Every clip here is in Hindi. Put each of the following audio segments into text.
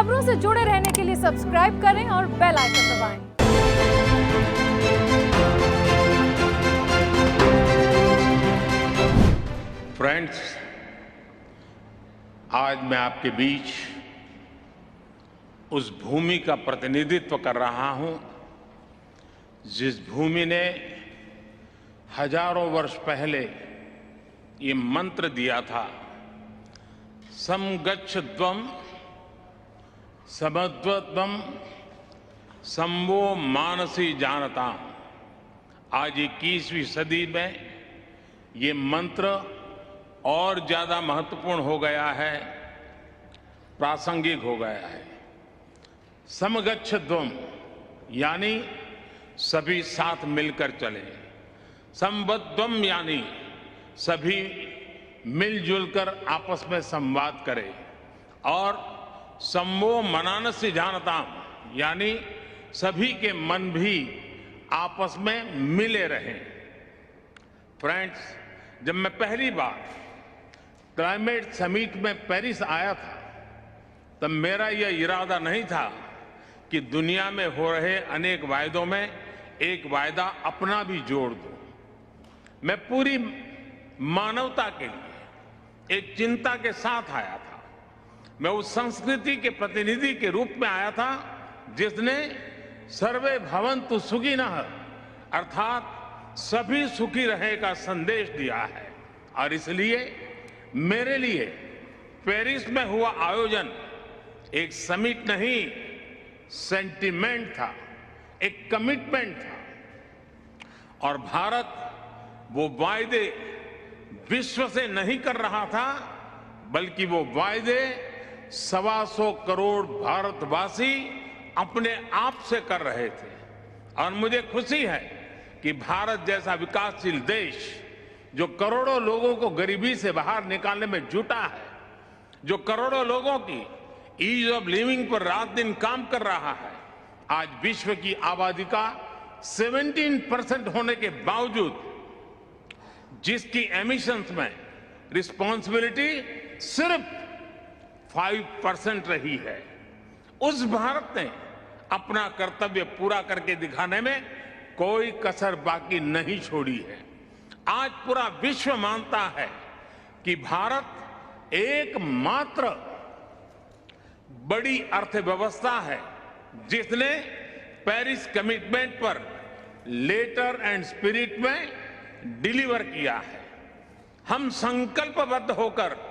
खबरों से जुड़े रहने के लिए सब्सक्राइब करें और बेल आइकन दबाएं। फ्रेंड्स, आज मैं आपके बीच उस भूमि का प्रतिनिधित्व कर रहा हूं जिस भूमि ने हजारों वर्ष पहले ये मंत्र दिया था, समगच्छध्वम् समध्वत्वम् संवो मानसी जानताम्। आज 21वीं सदी में ये मंत्र और ज्यादा महत्वपूर्ण हो गया है, प्रासंगिक हो गया है। समगच्छध्वम् यानी सभी साथ मिलकर चले, संबद्धम यानी सभी मिलजुल कर आपस में संवाद करें, और संवो मनानसी जानताम् यानी सभी के मन भी आपस में मिले रहें। फ्रेंड्स, जब मैं पहली बार क्लाइमेट समिट में पेरिस आया था तब मेरा यह इरादा नहीं था कि दुनिया में हो रहे अनेक वायदों में एक वायदा अपना भी जोड़ दूं। मैं पूरी मानवता के लिए एक चिंता के साथ आया था। मैं उस संस्कृति के प्रतिनिधि के रूप में आया था जिसने सर्वे भवन्तु सुखिनः अर्थात सभी सुखी रहे का संदेश दिया है। और इसलिए मेरे लिए पेरिस में हुआ आयोजन एक समिट नहीं, सेंटिमेंट था, एक कमिटमेंट था। और भारत वो वायदे विश्व से नहीं कर रहा था, बल्कि वो वायदे 125 करोड़ भारतवासी अपने आप से कर रहे थे। और मुझे खुशी है कि भारत जैसा विकासशील देश जो करोड़ों लोगों को गरीबी से बाहर निकालने में जुटा है, जो करोड़ों लोगों की ईज ऑफ लिविंग पर रात दिन काम कर रहा है, आज विश्व की आबादी का 17% होने के बावजूद जिसकी एमिशंस में रिस्पॉन्सिबिलिटी सिर्फ 5% रही है, उस भारत ने अपना कर्तव्य पूरा करके दिखाने में कोई कसर बाकी नहीं छोड़ी है। आज पूरा विश्व मानता है कि भारत एकमात्र बड़ी अर्थव्यवस्था है जिसने पेरिस कमिटमेंट पर लेटर एंड स्पिरिट में डिलीवर किया है। हम संकल्पबद्ध होकर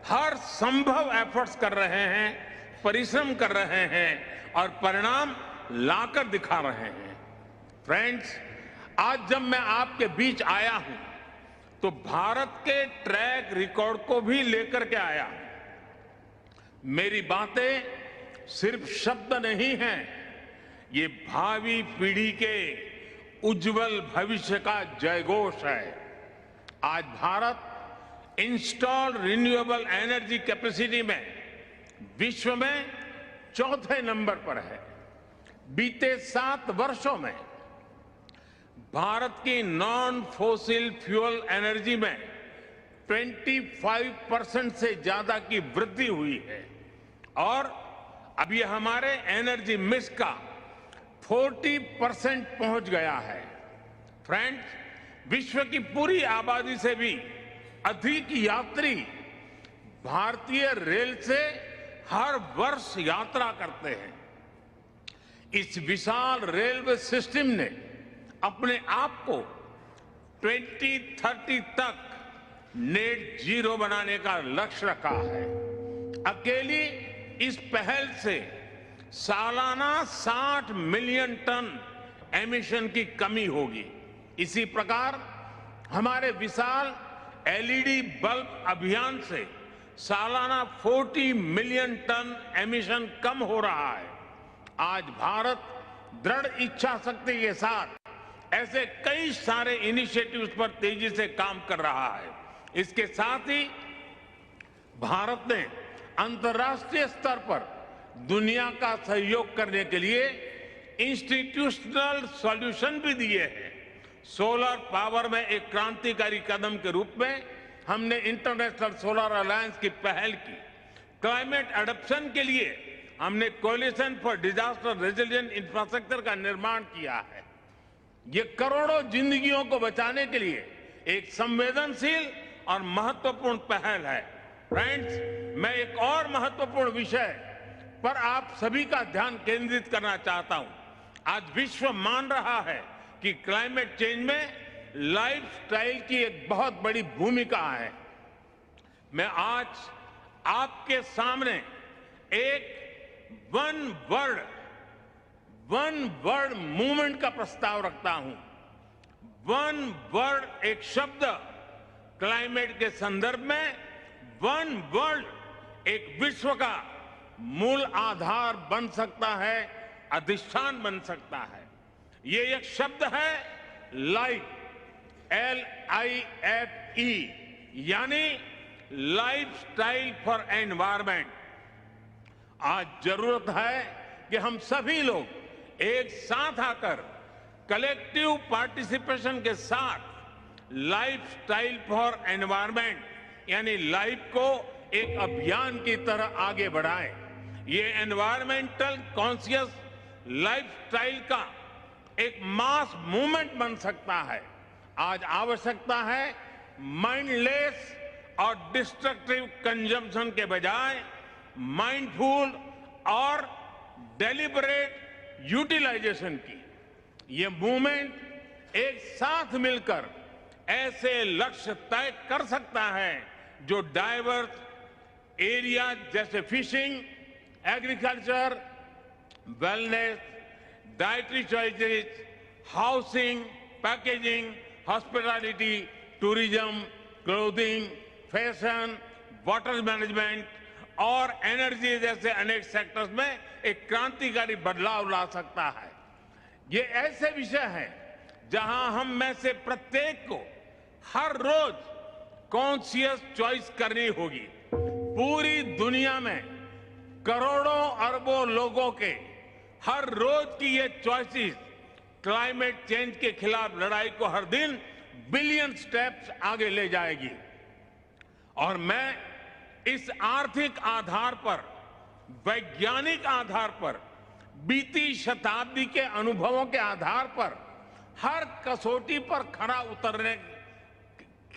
हर संभव एफर्ट्स कर रहे हैं, परिश्रम कर रहे हैं और परिणाम लाकर दिखा रहे हैं। फ्रेंड्स, आज जब मैं आपके बीच आया हूं तो भारत के ट्रैक रिकॉर्ड को भी लेकर के आया। मेरी बातें सिर्फ शब्द नहीं हैं, ये भावी पीढ़ी के उज्जवल भविष्य का जयघोष है। आज Bharat installed renewable energy capacity में विश्व में चौथे नंबर पर है। बीते 7 वर्षों में भारत की नॉन फॉसिल फ्यूल एनर्जी में 25% से ज्यादा की वृद्धि हुई है और अब ये हमारे एनर्जी मिक्स का 40% पहुंच गया है। फ्रेंड्स, विश्व की पूरी आबादी से भी अधिक यात्री भारतीय रेल से हर वर्ष यात्रा करते हैं। इस विशाल रेलवे सिस्टम ने अपने आप को 2030 तक नेट जीरो बनाने का लक्ष्य रखा है। अकेली इस पहल से सालाना 60 मिलियन टन एमिशन की कमी होगी। इसी प्रकार हमारे विशाल एलईडी बल्ब अभियान से सालाना 40 मिलियन टन एमिशन कम हो रहा है। आज भारत दृढ़ इच्छा शक्ति के साथ ऐसे कई सारे इनिशिएटिव्स पर तेजी से काम कर रहा है। इसके साथ ही भारत ने अंतर्राष्ट्रीय स्तर पर दुनिया का सहयोग करने के लिए इंस्टीट्यूशनल सॉल्यूशन भी दिए हैं। सोलर पावर में एक क्रांतिकारी कदम के रूप में हमने इंटरनेशनल सोलर अलायंस की पहल की। क्लाइमेट एडप्शन के लिए हमने coalition for disaster resilient infrastructure का निर्माण किया है। ये करोड़ों जिंदगियों को बचाने के लिए एक संवेदनशील और महत्वपूर्ण पहल है। फ्रेंड्स, मैं एक और महत्वपूर्ण विषय पर आप सभी का ध्यान केंद्रित करना चाहता हूं। आज विश्व मान रहा है कि क्लाइमेट चेंज में लाइफस्टाइल की एक बहुत बड़ी भूमिका है। मैं आज आपके सामने एक वन वर्ड मूवमेंट का प्रस्ताव रखता हूं। वन वर्ड एक शब्द क्लाइमेट के संदर्भ में वन वर्ल्ड एक विश्व का मूल आधार बन सकता है, अधिष्ठान बन सकता है। ये एक शब्द है लाइफ, LIFE, यानी लाइफस्टाइल फॉर एनवायरमेंट। आज जरूरत है कि हम सभी लोग एक साथ आकर कलेक्टिव पार्टिसिपेशन के साथ लाइफस्टाइल फॉर एनवायरमेंट यानी लाइफ को एक अभियान की तरह आगे बढ़ाएं। ये एनवायरमेंटल कॉन्शियस लाइफस्टाइल का एक मास मूवमेंट बन सकता है। आज आवश्यकता है माइंडलेस और डिस्ट्रक्टिव कंजम्पशन के बजाय माइंडफुल और डेलिबरेट यूटिलाइजेशन की। ये मूवमेंट एक साथ मिलकर ऐसे लक्ष्य तय कर सकता है जो डाइवर्स एरिया जैसे fishing, agriculture, wellness, dietary choices, housing, packaging, hospitality, tourism, clothing, fashion, water management और एनर्जी जैसे अनेक सेक्टर्स में एक क्रांतिकारी बदलाव ला सकता है। ये ऐसे विषय हैं जहां हम में से प्रत्येक को हर रोज कॉन्शियस चॉइस करनी होगी। पूरी दुनिया में करोड़ों अरबों लोगों के हर रोज की ये चॉइसेस क्लाइमेट चेंज के खिलाफ लड़ाई को हर दिन बिलियन स्टेप्स आगे ले जाएगी। और मैं इस आर्थिक आधार पर, वैज्ञानिक आधार पर, बीती शताब्दी के अनुभवों के आधार पर हर कसौटी पर खरा उतरने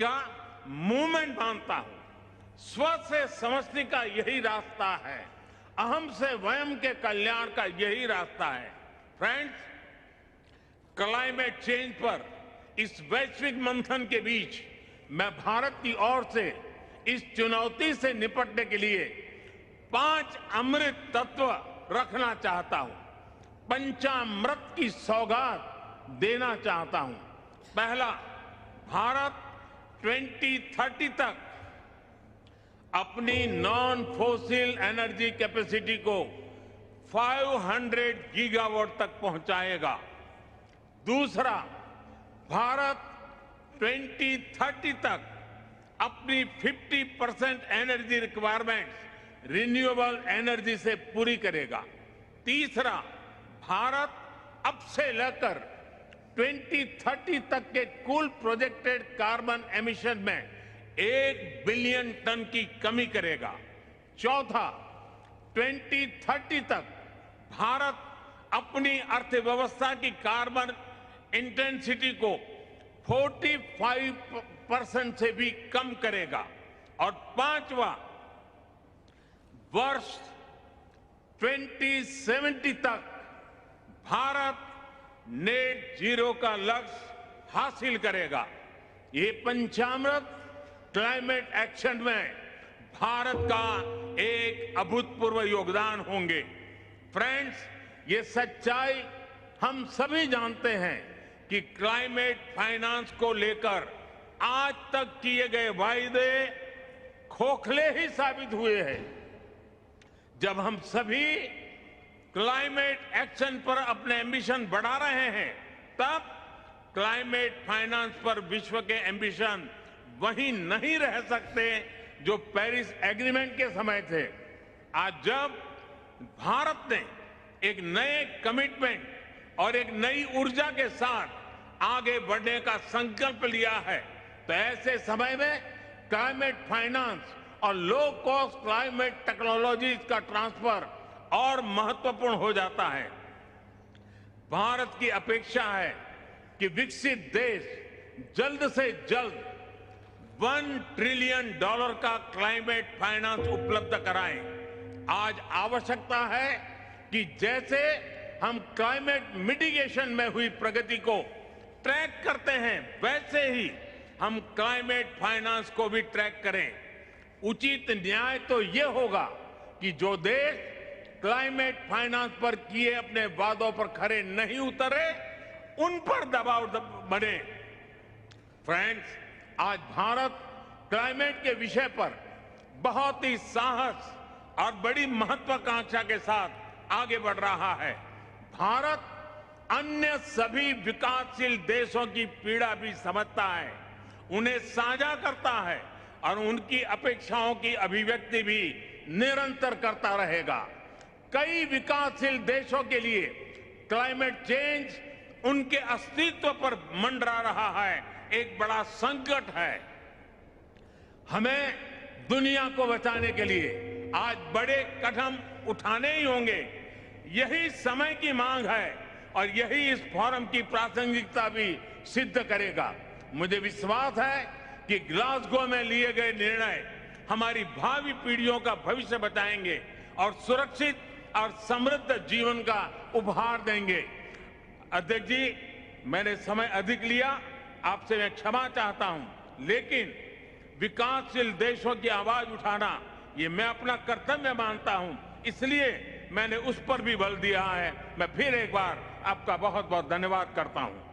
का मूवमेंट मानता हूं। स्व से समझने का यही रास्ता है, अहम से वयम के कल्याण का यही रास्ता है। फ्रेंड्स, क्लाइमेट चेंज पर इस वैश्विक मंथन के बीच मैं भारत की ओर से इस चुनौती से निपटने के लिए 5 अमृत तत्व रखना चाहता हूं, पंचामृत की सौगात देना चाहता हूं। पहला, भारत 2030 तक अपनी नॉन फोसिल एनर्जी कैपेसिटी को 500 गीगावाट तक पहुंचाएगा। दूसरा, भारत 2030 तक अपनी 50% एनर्जी रिक्वायरमेंट्स रिन्यूएबल एनर्जी से पूरी करेगा। तीसरा, भारत अब से लेकर 2030 तक के कुल प्रोजेक्टेड कार्बन एमिशन में 1 बिलियन टन की कमी करेगा। चौथा, 2030 तक भारत अपनी अर्थव्यवस्था की कार्बन इंटेंसिटी को 45% से भी कम करेगा। और पांचवा, वर्ष 2070 तक भारत नेट जीरो का लक्ष्य हासिल करेगा। ये पंचामृत क्लाइमेट एक्शन में भारत का एक अभूतपूर्व योगदान होंगे। फ्रेंड्स, ये सच्चाई हम सभी जानते हैं कि क्लाइमेट फाइनेंस को लेकर आज तक किए गए वायदे खोखले ही साबित हुए हैं। जब हम सभी क्लाइमेट एक्शन पर अपने एम्बिशन बढ़ा रहे हैं, तब क्लाइमेट फाइनेंस पर विश्व के एम्बिशन वहीं नहीं रह सकते जो पेरिस एग्रीमेंट के समय थे। आज जब भारत ने एक नए कमिटमेंट और एक नई ऊर्जा के साथ आगे बढ़ने का संकल्प लिया है, तो ऐसे समय में क्लाइमेट फाइनेंस और लो कॉस्ट क्लाइमेट टेक्नोलॉजीज का ट्रांसफर और महत्वपूर्ण हो जाता है। भारत की अपेक्षा है कि विकसित देश जल्द से जल्द $1 ट्रिलियन का क्लाइमेट फाइनेंस उपलब्ध कराएं। आज आवश्यकता है कि जैसे हम क्लाइमेट मिटिगेशन में हुई प्रगति को ट्रैक करते हैं, वैसे ही हम क्लाइमेट फाइनेंस को भी ट्रैक करें। उचित न्याय तो ये होगा कि जो देश क्लाइमेट फाइनेंस पर किए अपने वादों पर खरे नहीं उतरे, उन पर दबाव बने। फ्रेंड्स, आज भारत क्लाइमेट के विषय पर बहुत ही साहस और बड़ी महत्वाकांक्षा के साथ आगे बढ़ रहा है। भारत अन्य सभी विकासशील देशों की पीड़ा भी समझता है, उन्हें साझा करता है और उनकी अपेक्षाओं की अभिव्यक्ति भी निरंतर करता रहेगा। कई विकासशील देशों के लिए क्लाइमेट चेंज उनके अस्तित्व पर मंडरा रहा है, एक बड़ा संकट है। हमें दुनिया को बचाने के लिए आज बड़े कदम उठाने ही होंगे। यही समय की मांग है और यही इस फोरम की प्रासंगिकता भी सिद्ध करेगा। मुझे विश्वास है कि ग्लासगो में लिए गए निर्णय हमारी भावी पीढ़ियों का भविष्य बचाएंगे और सुरक्षित और समृद्ध जीवन का उपहार देंगे। अध्यक्ष जी, मैंने समय अधिक लिया, आपसे मैं क्षमा चाहता हूं, लेकिन विकासशील देशों की आवाज उठाना ये मैं अपना कर्तव्य मानता हूं, इसलिए मैंने उस पर भी बल दिया है। मैं फिर एक बार आपका बहुत बहुत धन्यवाद करता हूं।